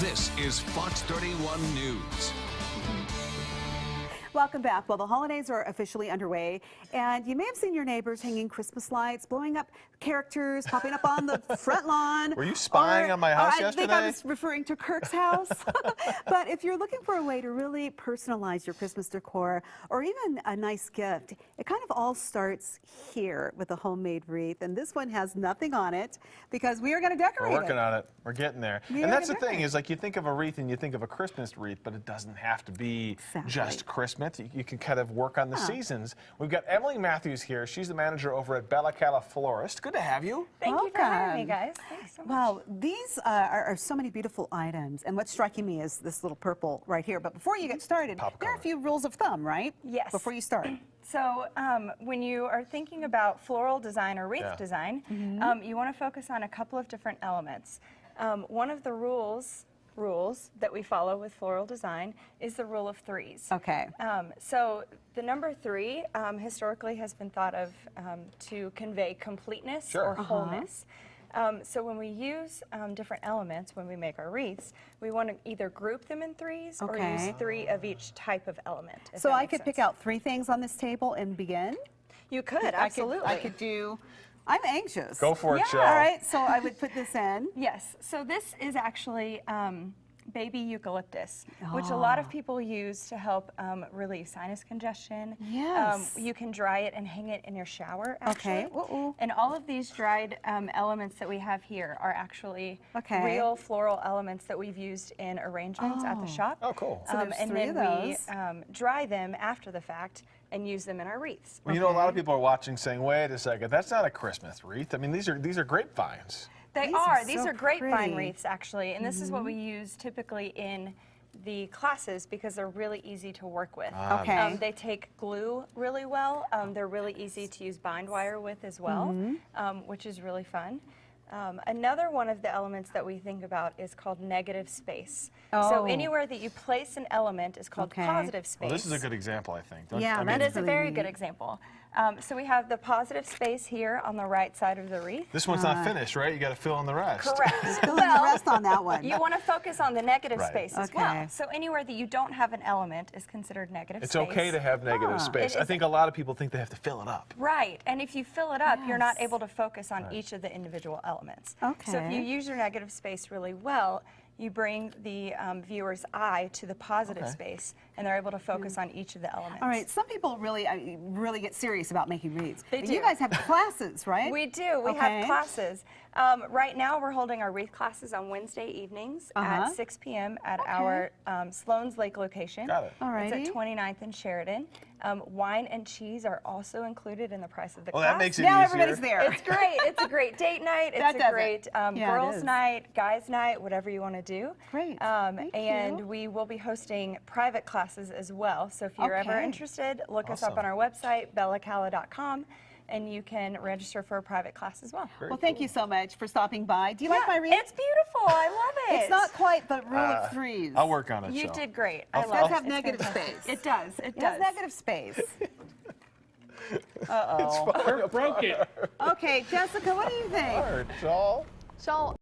This is Fox 31 News. Welcome back. Well, the holidays are officially underway, and you may have seen your neighbors hanging Christmas lights, blowing up characters, popping up on the front lawn. Were you spying on my house yesterday? I think I was referring to Kirk's house. But if you're looking for a way to really personalize your Christmas decor, or even a nice gift, it kind of all starts here with a homemade wreath. And this one has nothing on it because we are going to decorate it. We're working on it. We're getting there. And that's the thing, is like you think of a wreath and you think of a Christmas wreath, but it doesn't have to be just Christmas. You can kind of work on the seasons. We've got Emily Matthews here. She's the manager over at Bella Cala Florist. Good to have you. Thank you for having me, guys. Thanks so much. Well, these are so many beautiful items, and what's striking me is this little purple right here. But before you get started, there are a few rules of thumb, right? Yes. Before you start. So when you are thinking about floral design or wreath design, you want to focus on a couple of different elements. One of the rules that we follow with floral design is the rule of threes. Okay. So the number 3 historically has been thought of to convey completeness or wholeness. So when we use different elements when we make our wreaths, we want to either group them in threes or use 3 of each type of element. So I could pick out 3 things on this table and begin? You could, absolutely. I could do... I'm anxious. Go for it, Jill. All right, so I would put this in. Yes, so this is actually baby eucalyptus, which a lot of people use to help relieve sinus congestion. Yes. You can dry it and hang it in your shower, actually. Okay. And all of these dried elements that we have here are actually real floral elements that we've used in arrangements at the shop. Oh, cool. So there's and 3 then of those. we dry them after the fact and use them in our wreaths. Well, you know, a lot of people are watching saying, wait a second, that's not a Christmas wreath. I mean, these are grapevines. These are grapevine wreaths, actually, and this is what we use typically in the classes because they're really easy to work with. They take glue really well. They're really easy to use bind wire with as well, which is really fun. Another one of the elements that we think about is called negative space. So anywhere that you place an element is called positive space. Well, this is a good example, I think. That is a very good example. So we have the positive space here on the right side of the wreath. This one's not finished, right? You got to fill in the rest. Correct. Fill in the rest on that one. You want to focus on the negative space as well. So anywhere that you don't have an element is considered negative space. It's okay to have negative space. I think a lot of people think they have to fill it up. Right. And if you fill it up, you're not able to focus on each of the individual elements. So if you use your negative space really well, you bring the viewer's eye to the positive space, and they're able to focus on each of the elements. All right, some people really get serious about making wreaths. They do. You guys have classes, right? We do. We have classes. Right now, we're holding our wreath classes on Wednesday evenings at 6 p.m. at our Sloan's Lake location. Got it. All right. It's at 29th and Sheridan. Wine and cheese are also included in the price of the class. Well, that makes it now easier. Everybody's there. It's great. It's a great date night. It's a great girls' night, guys' night, whatever you want to do. Great. And we will be hosting private classes as well. So if you're ever interested, look us up on our website, bellacala.com. And you can register for a private class as well. Well, thank you so much for stopping by. Do you like my wreath? It's beautiful. I love it. It's not quite the rule of threes. I'll work on it, You Jill. did great. It does have negative space. It does. It has negative space. Uh-oh. Broke it. Okay, Jessica, what do you think? Joel? So